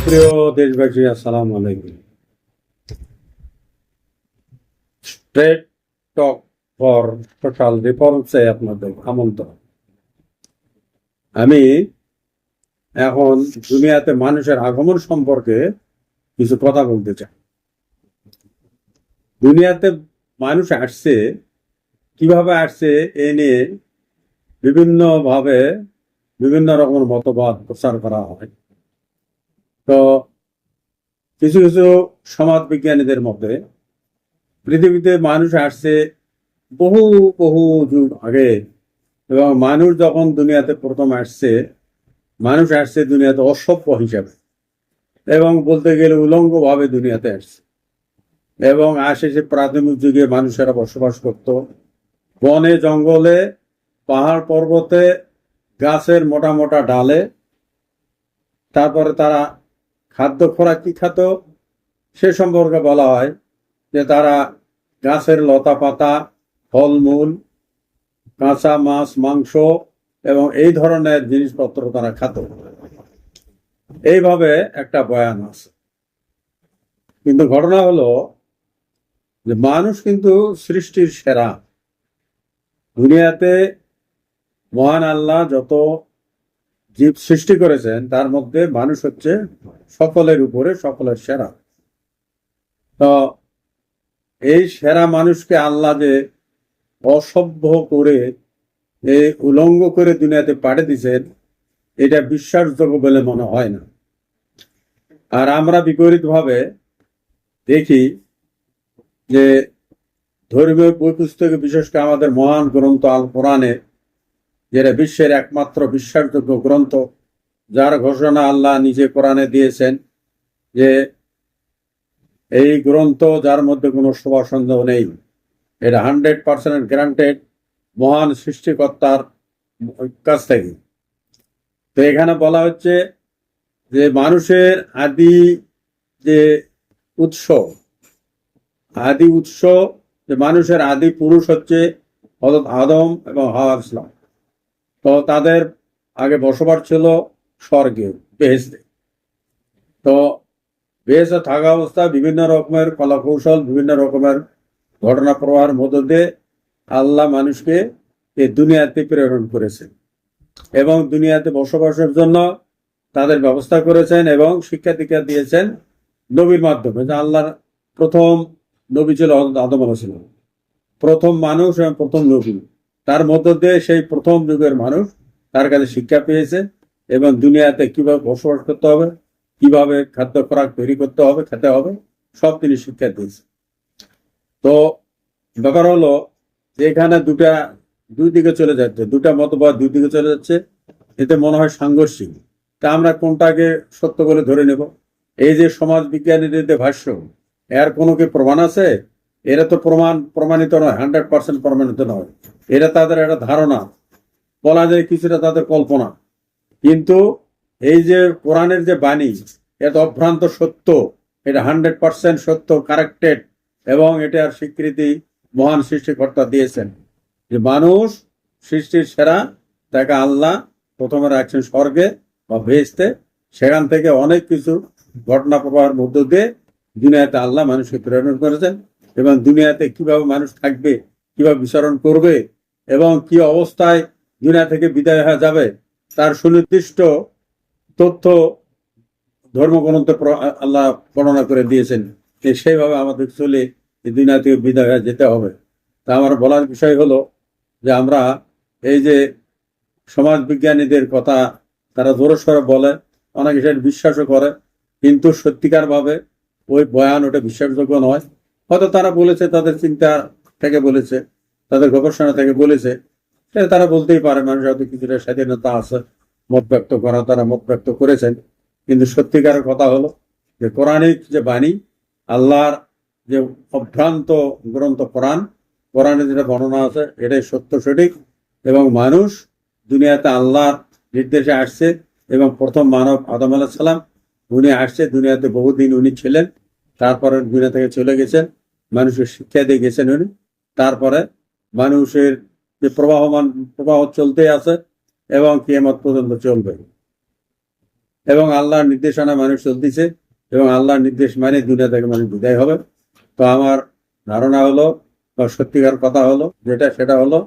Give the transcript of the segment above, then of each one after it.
প্রিয় দেশবাসী, আসসালামু আলাইকুম। স্ট্রেট টক ফর সোশ্যাল রিফর্মসে আপনাদের আমন্ত্রণ। আমি এখন দুনিয়াতে মানুষের আগমন সম্পর্কে কিছু কথা বলতে চাই। দুনিয়াতে মানুষ আসছে, কিভাবে আসছে এ নিয়ে বিভিন্নভাবে বিভিন্ন রকমের মতবাদ প্রচার করা হয়। তো কিছু কিছু সমাজ বিজ্ঞানীদের মতে পৃথিবীতে মানুষ আসছে বহু বহু যুগ আগে, এবং মানুষ যখন দুনিয়াতে প্রথম আসছে, মানুষ আসছে দুনিয়াতে অসভ্য হিসাবে, এবং বলতে গেলে উলঙ্গভাবে দুনিয়াতে আসছে। এবং সে প্রাথমিক যুগে মানুষেরা বসবাস করত বনে জঙ্গলে, পাহাড় পর্বতে, গাছের মোটা মোটা ডালে। তারপরে তারা খাদ্য খোরাক কি খেত সে সম্পর্কে বলা হয় যে তারা গাছের লতা পাতা, ফলমূল, কাঁচা মাছ, মাংস এবং এই ধরনের জিনিসপত্র তারা খেত। এইভাবে একটা বয়ান আছে। কিন্তু ঘটনা হলো যে মানুষ কিন্তু সৃষ্টির সেরা। দুনিয়াতে মহান আল্লাহ যত জীব সৃষ্টি করেছেন তার মধ্যে মানুষ হচ্ছে সকলের উপরে সকলের সেরা। তো এই সেরা মানুষকে আল্লাহ যে অসভ্য করে, এই উলঙ্গ করে দুনিয়াতে পাঠিয়ে দিয়েছেন, এটা বিশ্বাসযোগ্য বলে মনে হয় না। আর আমরা বিপরীতভাবে দেখি যে ধর্মীয় বই পুস্তকে, বিশেষ করে আমাদের মহান গ্রন্থ আল কোরআনে, যেটা বিশ্বের একমাত্র বিশ্বাসযোগ্য গ্রন্থ, যার ঘোষণা আল্লাহ নিজে কোরআনে দিয়েছেন যে এই গ্রন্থ যার মধ্যে কোনো শোভা সন্দেহ নেই, এটা 100% গ্রান্টেড মহান সৃষ্টিকর্তার কাছ থেকে। তো এখানে বলা হচ্ছে যে মানুষের আদি যে উৎস, যে মানুষের আদি পুরুষ হচ্ছে হযরত আদম এবং হাওয়া ইসলাম। তো তাদের আগে বসবাস ছিল স্বর্গে, বেহেশতে। তো বেহেশতে থাকা অবস্থায় বিভিন্ন রকমের কলা কৌশল, বিভিন্ন রকমের ঘটনা প্রবাহের মধ্য দিয়ে আল্লাহ মানুষকে এই দুনিয়াতে প্রেরণ করেছেন এবং দুনিয়াতে বসবাসের জন্য তাদের ব্যবস্থা করেছেন এবং শিক্ষা দীক্ষা দিয়েছেন নবীর মাধ্যমে। যে আল্লাহর প্রথম নবী ছিল আদম আলাইহিস সালাম, প্রথম মানুষ এবং প্রথম নবী। তার মধ্য দিয়ে সেই প্রথম যুগের মানুষ তার কাছে শিক্ষা পেয়েছে এবং দুনিয়াতে কিভাবে বসবাস করতে হবে, কিভাবে খাদ্য খোরাক তৈরি করতে হবে, খেতে হবে, সব তিনি শিক্ষা দিয়েছে। তো ব্যাপার হলো যে এখানে দুই দিকে চলে যাচ্ছে, দুটা মতবাদ দুই দিকে চলে যাচ্ছে। এতে মনে হয় সাংঘর্ষিক। তা আমরা কোনটাকে সত্য বলে ধরে নেব? এই যে সমাজ বিজ্ঞানীদের যে ভাষ্য, এর কোনো কি প্রমাণ আছে? এরা তো প্রমাণিত নয়, 100% প্রমাণিত নয়। এটা তাদের একটা ধারণা, বলা যায় কিছুটা তাদের কল্পনা। কিন্তু এই যে কোরআনের যে বাণী, এটা অভ্রান্ত সত্য, এটা 100% সত্য, কারেক্টেড। এবং এটার স্বীকৃতি মহান সৃষ্টিকর্তা দিয়েছেন যে মানুষ সৃষ্টির সেরা, তাকে আল্লাহ প্রথমে রাখছেন স্বর্গে বা বেহেশতে। সেখান থেকে অনেক কিছু ঘটনা প্রবাহের মধ্য দিয়ে দুনিয়াতে আল্লাহ মানুষকে প্রেরণ করেছেন এবং দুনিয়াতে কিভাবে মানুষ থাকবে, কিভাবে বিচরণ করবে এবং কি অবস্থায় দুনিয়া থেকে বিদায় হয়ে যাবে তার সুনির্দিষ্ট তথ্য ধর্মগ্রন্থে আল্লাহ বর্ণনা করে দিয়েছেন। সেইভাবে আমাদের চলে এই দুনিয়া থেকে বিদায় হয়ে যেতে হবে। তা আমার বলার বিষয় হলো যে আমরা এই যে সমাজ বিজ্ঞানীদের কথা তারা জোরে সরে বলে, অনেকে সেটা বিশ্বাসও করে, কিন্তু সত্যিকার ভাবে ওই বয়ান ওটা বিশ্বাসযোগ্য নয়। হয়তো তারা বলেছে, তাদের চিন্তা থেকে বলেছে, তাদের গবেষণা থেকে বলেছে, সেটা তারা বলতেই পারে। মানুষ হয়তো কিছুটা স্বাধীনতা আছে মত ব্যক্ত করা, তারা মত ব্যক্ত করেছেন। কিন্তু সত্যিকারের কথা হলো যে কোরআনিক যে বাণী, আল্লাহর যে অভ্রান্ত গ্রন্থ কোরআনে যেটা বর্ণনা আছে, এটাই সত্য, সঠিক। এবং মানুষ দুনিয়াতে আল্লাহর নির্দেশে আসছে এবং প্রথম মানব আদম আলাইহিস সালাম, উনি আসছে দুনিয়াতে, বহুদিন উনি ছিলেন, তারপরে দুনিয়া থেকে চলে গেছেন, মানুষের শিক্ষা দিয়ে গেছেন উনি। তারপরে মানুষের যে প্রবাহ চলতে আছে এবং কিয়ামত পর্যন্ত চলবে। এবং আল্লাহর নির্দেশনা মানুষ চলতেছে এবং আল্লাহর নির্দেশ মানে দুনিয়া থেকে মানুষ বিদায় হবে। তো আমার ধারণা হলো বা সত্যিকার কথা হলো সেটা হলো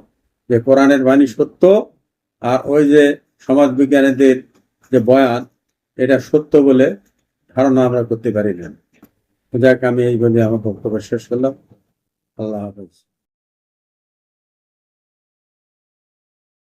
যে কোরআনের বাণী সত্য, আর ওই যে সমাজ বিজ্ঞানীদের যে বয়ান এটা সত্য বলে ধারণা আমরা করতে পারি না। যাক, আমি এই বলে আমার বক্তব্য শেষ করলাম। আল্লাহ হাফেজ।